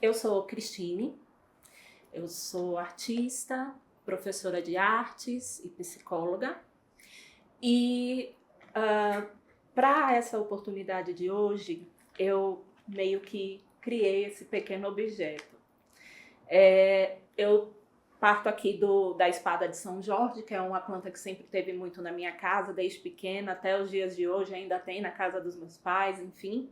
Eu sou Cristine, eu sou artista, professora de artes e psicóloga. E para essa oportunidade de hoje, eu meio que criei esse pequeno objeto. Eu parto aqui da espada de São Jorge, que é uma planta que sempre teve muito na minha casa, desde pequena até os dias de hoje, ainda tem na casa dos meus pais, enfim.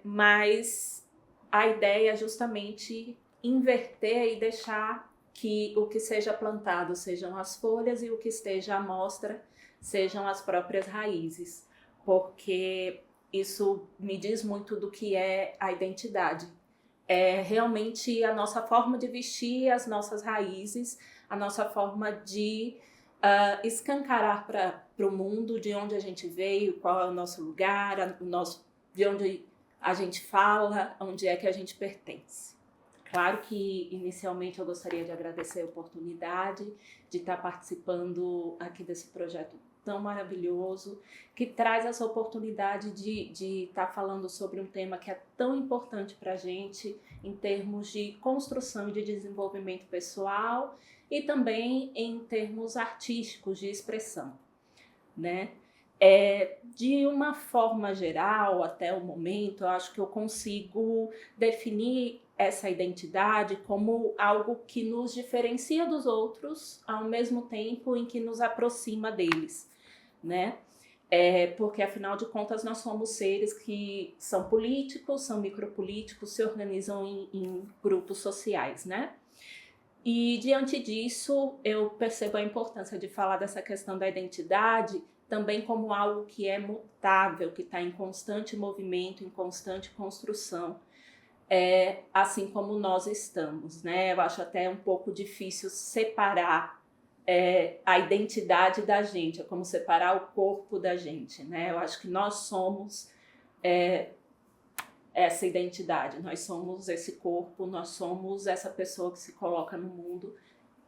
Mas a ideia é justamente inverter e deixar que o que seja plantado sejam as folhas e o que esteja à mostra sejam as próprias raízes, porque isso me diz muito do que é a identidade. É realmente a nossa forma de vestir, as nossas raízes, a nossa forma de escancarar para o mundo de onde a gente veio, qual é o nosso lugar, de onde a gente fala, onde é que a gente pertence. Claro que, inicialmente, eu gostaria de agradecer a oportunidade de estar participando aqui desse projeto tão maravilhoso, que traz essa oportunidade de estar falando sobre um tema que é tão importante para a gente em termos de construção e de desenvolvimento pessoal e também em termos artísticos de expressão, né? De uma forma geral, até o momento, eu acho que eu consigo definir essa identidade como algo que nos diferencia dos outros, ao mesmo tempo em que nos aproxima deles, né? Porque, afinal de contas, nós somos seres que são políticos, são micropolíticos, se organizam em grupos sociais, né? E, diante disso, eu percebo a importância de falar dessa questão da identidade também como algo que é mutável, que está em constante movimento, em constante construção, assim como nós estamos, né? Eu acho até um pouco difícil separar a identidade da gente, é como separar o corpo da gente, né? Eu acho que nós somos essa identidade, nós somos esse corpo, nós somos essa pessoa que se coloca no mundo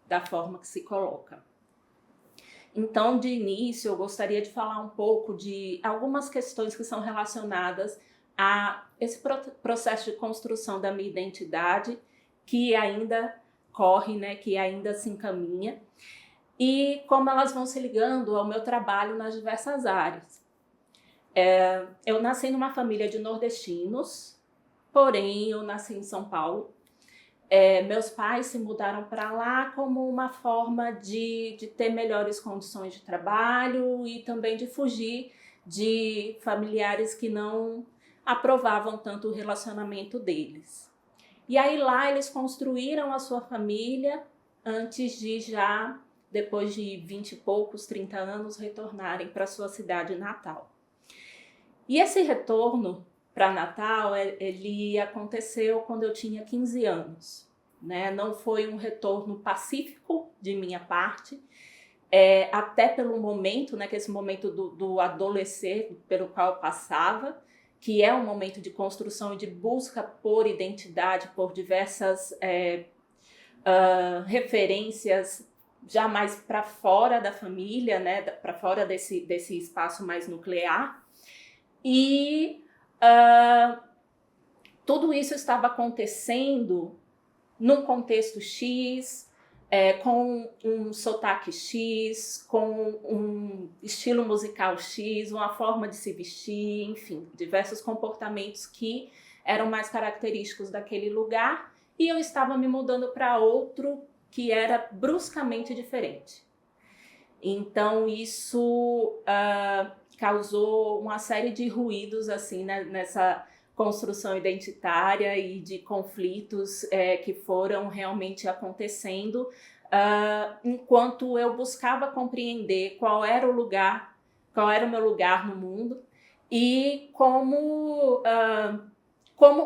da forma que se coloca. Então, de início, eu gostaria de falar um pouco de algumas questões que são relacionadas a esse processo de construção da minha identidade, que ainda corre, né, que ainda se encaminha, e como elas vão se ligando ao meu trabalho nas diversas áreas. Eu nasci numa família de nordestinos, porém eu nasci em São Paulo. Meus pais se mudaram para lá como uma forma de ter melhores condições de trabalho e também de fugir de familiares que não aprovavam tanto o relacionamento deles. E aí lá eles construíram a sua família antes de já, depois de 20 e poucos, 30 anos, retornarem para sua cidade natal. E esse retorno para Natal, ele aconteceu quando eu tinha 15 anos. Né? Não foi um retorno pacífico de minha parte, até pelo momento, né, que esse momento do adolescer pelo qual eu passava, que é um momento de construção e de busca por identidade, por diversas referências já mais para fora da família, né, para fora desse espaço mais nuclear. E tudo isso estava acontecendo num contexto X, com um sotaque X, com um estilo musical X, uma forma de se vestir, enfim, diversos comportamentos que eram mais característicos daquele lugar, e eu estava me mudando para outro que era bruscamente diferente. Então isso causou uma série de ruídos assim, né, nessa construção identitária e de conflitos que foram realmente acontecendo enquanto eu buscava compreender qual era o meu lugar no mundo e como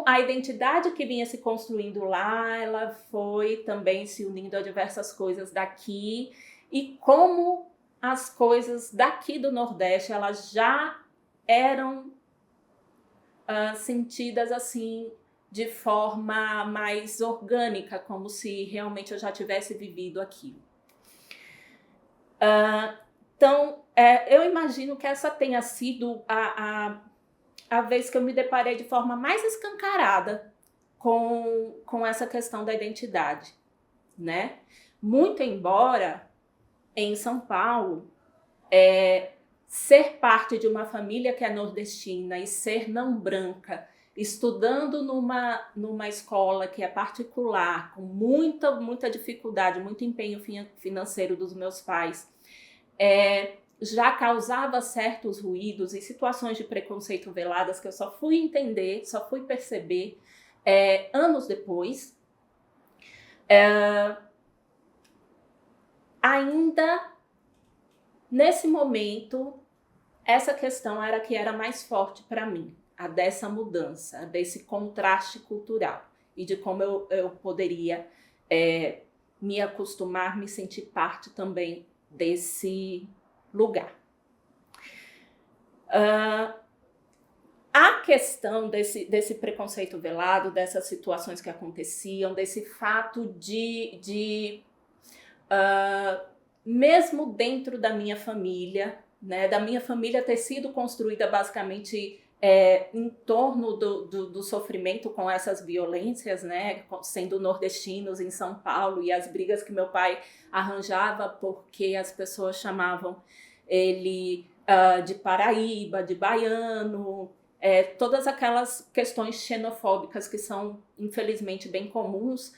a identidade que vinha se construindo lá, ela foi também se unindo a diversas coisas daqui e como as coisas daqui do Nordeste, elas já eram sentidas assim de forma mais orgânica, como se realmente eu já tivesse vivido aquilo. Então, eu imagino que essa tenha sido a a vez que eu me deparei de forma mais escancarada com essa questão da identidade, né? Muito embora em São Paulo, ser parte de uma família que é nordestina e ser não branca, estudando numa escola que é particular, com muita dificuldade, muito empenho financeiro dos meus pais, já causava certos ruídos e situações de preconceito veladas que eu só fui entender, só fui perceber anos depois. Ainda nesse momento, essa questão era que era mais forte para mim, a dessa mudança, desse contraste cultural e de como eu poderia me acostumar, me sentir parte também desse lugar. A questão desse preconceito velado, dessas situações que aconteciam, desse fato de mesmo dentro da minha família, né, da minha família ter sido construída basicamente em torno do sofrimento com essas violências, né, sendo nordestinos em São Paulo, e as brigas que meu pai arranjava porque as pessoas chamavam ele de Paraíba, de baiano, todas aquelas questões xenofóbicas que são, infelizmente, bem comuns.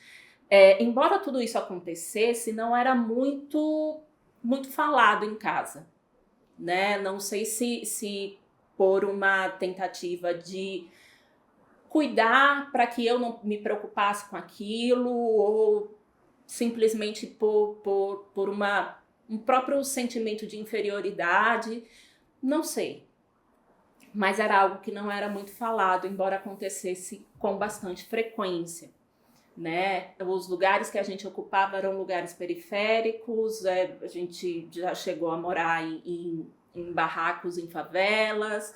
Embora tudo isso acontecesse, não era muito falado em casa, né? Não sei se por uma tentativa de cuidar para que eu não me preocupasse com aquilo, ou simplesmente por um próprio sentimento de inferioridade, não sei. Mas era algo que não era muito falado, embora acontecesse com bastante frequência, né? Os lugares que a gente ocupava eram lugares periféricos, a gente já chegou a morar em barracos, em favelas,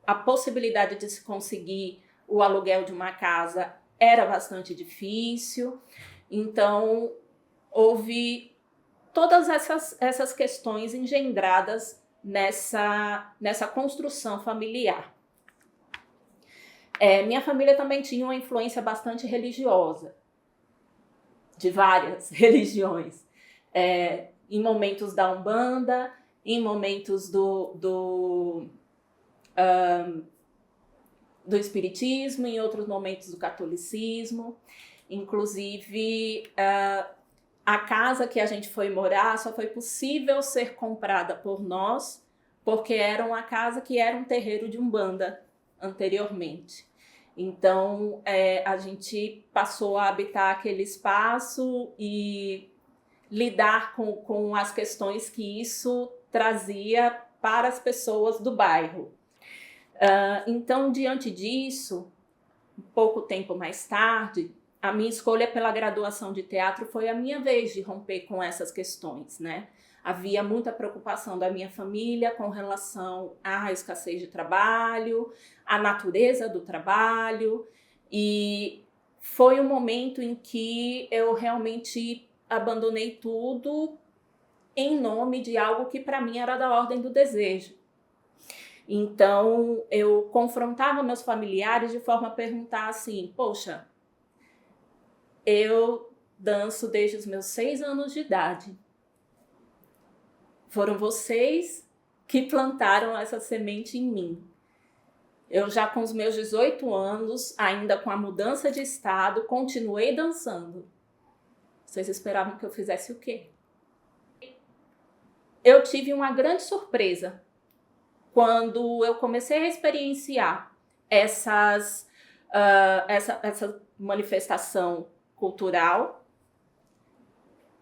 a possibilidade de se conseguir o aluguel de uma casa era bastante difícil, então houve todas essas questões engendradas nessa construção familiar. Minha família também tinha uma influência bastante religiosa, de várias religiões, em momentos da Umbanda, em momentos do Espiritismo, em outros momentos do catolicismo. Inclusive, a casa que a gente foi morar só foi possível ser comprada por nós, porque era uma casa que era um terreiro de Umbanda anteriormente. Então, a gente passou a habitar aquele espaço e lidar com as questões que isso trazia para as pessoas do bairro. Então, diante disso, pouco tempo mais tarde, a minha escolha pela graduação de teatro foi a minha vez de romper com essas questões, né? Havia muita preocupação da minha família com relação à escassez de trabalho, à natureza do trabalho, e foi um momento em que eu realmente abandonei tudo em nome de algo que para mim era da ordem do desejo. Então, eu confrontava meus familiares de forma a perguntar assim, poxa, eu danço desde os meus 6 anos de idade. Foram vocês que plantaram essa semente em mim. Eu já com os meus 18 anos, ainda com a mudança de estado, continuei dançando. Vocês esperavam que eu fizesse o quê? Eu tive uma grande surpresa quando eu comecei a experienciar essa manifestação cultural,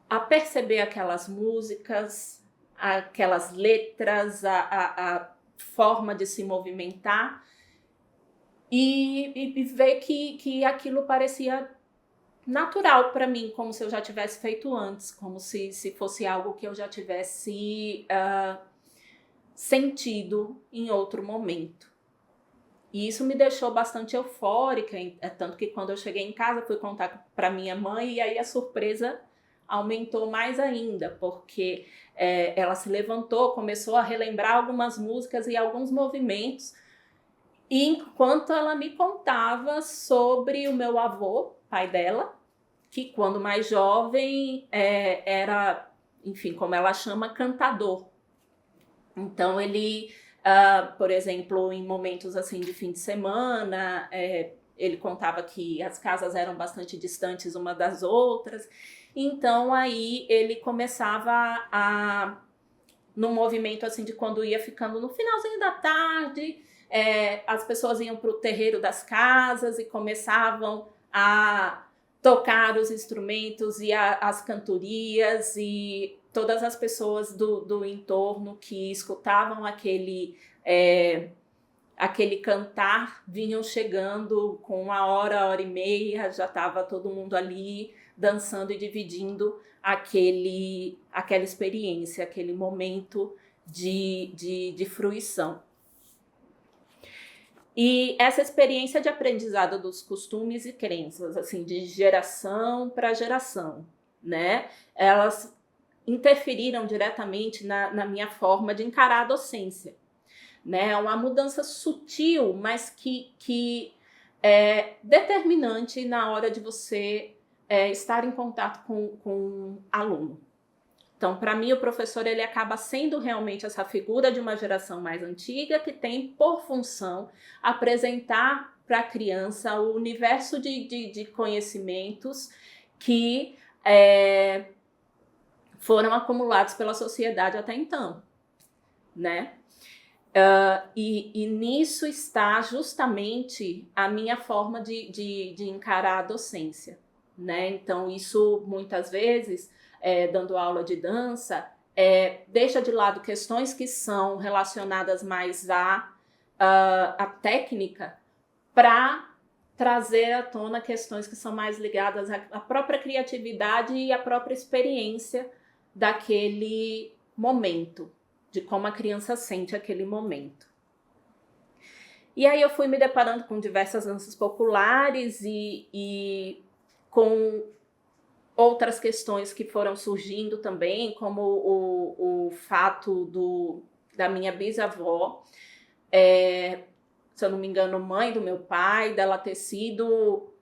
a perceber aquelas músicas, aquelas letras, a forma de se movimentar e ver que aquilo parecia natural para mim, como se eu já tivesse feito antes, como se fosse algo que eu já tivesse sentido em outro momento. E isso me deixou bastante eufórica, tanto que quando eu cheguei em casa fui contar para minha mãe e aí a surpresa aumentou mais ainda, porque ela se levantou, começou a relembrar algumas músicas e alguns movimentos, e enquanto ela me contava sobre o meu avô, pai dela, que quando mais jovem era, enfim, como ela chama, cantador. Então ele, por exemplo, em momentos assim de fim de semana, ele contava que as casas eram bastante distantes uma das outras. Então aí ele começava num movimento assim de quando ia ficando no finalzinho da tarde, as pessoas iam para o terreiro das casas e começavam a tocar os instrumentos e as cantorias, e todas as pessoas do entorno que escutavam aquele cantar vinham chegando com 1 hora e meia, já estava todo mundo ali dançando e dividindo aquela experiência, aquele momento de fruição. E essa experiência de aprendizado dos costumes e crenças, assim, de geração para geração, né? Elas interferiram diretamente na minha forma de encarar a docência, né? É uma mudança sutil, mas que é determinante na hora de você estar em contato com o aluno. Então, para mim, o professor ele acaba sendo realmente essa figura de uma geração mais antiga que tem por função apresentar para a criança o universo de conhecimentos que foram acumulados pela sociedade até então, né? E nisso está justamente a minha forma de encarar a docência, né? Então, isso muitas vezes, dando aula de dança, deixa de lado questões que são relacionadas mais à técnica para trazer à tona questões que são mais ligadas à própria criatividade e à própria experiência daquele momento, de como a criança sente aquele momento. E aí eu fui me deparando com diversas danças populares e com outras questões que foram surgindo também, como o fato da minha bisavó, se eu não me engano, mãe do meu pai, dela ter sido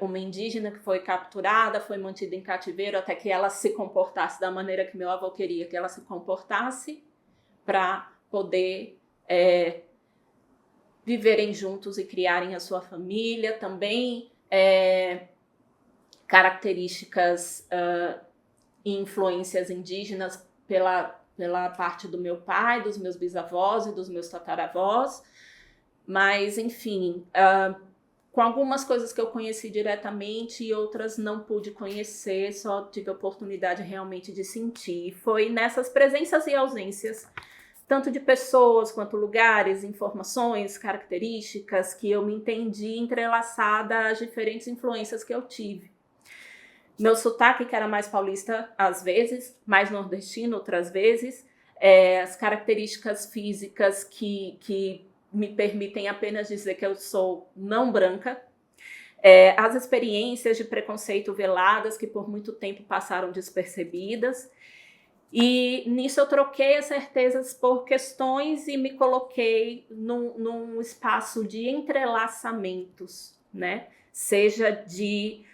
uma indígena que foi capturada, foi mantida em cativeiro até que ela se comportasse da maneira que meu avô queria que ela se comportasse, para poder viverem juntos e criarem a sua família. Também características e influências indígenas pela parte do meu pai, dos meus bisavós e dos meus tataravós. Mas, enfim, com algumas coisas que eu conheci diretamente e outras não pude conhecer, só tive a oportunidade realmente de sentir. Foi nessas presenças e ausências, tanto de pessoas quanto lugares, informações, características, que eu me entendi entrelaçada às diferentes influências que eu tive. Meu sotaque, que era mais paulista às vezes, mais nordestino outras vezes, as características físicas que me permitem apenas dizer que eu sou não branca, as experiências de preconceito veladas que por muito tempo passaram despercebidas. E nisso eu troquei as certezas por questões e me coloquei num espaço de entrelaçamentos, né? Seja de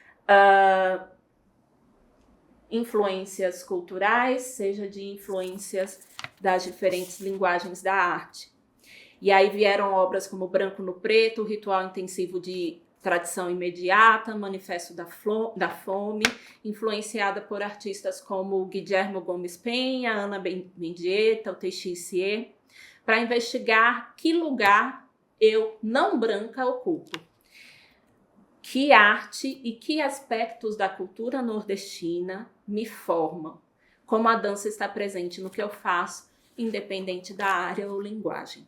influências culturais, seja de influências das diferentes linguagens da arte. E aí vieram obras como Branco no Preto, Ritual Intensivo de Tradição Imediata, Manifesto da Fome, influenciada por artistas como Guillermo Gomes Penha, Ana Mendieta, o Teixier, para investigar que lugar eu, não branca, ocupo. Que arte e que aspectos da cultura nordestina me formam, como a dança está presente no que eu faço, independente da área ou linguagem.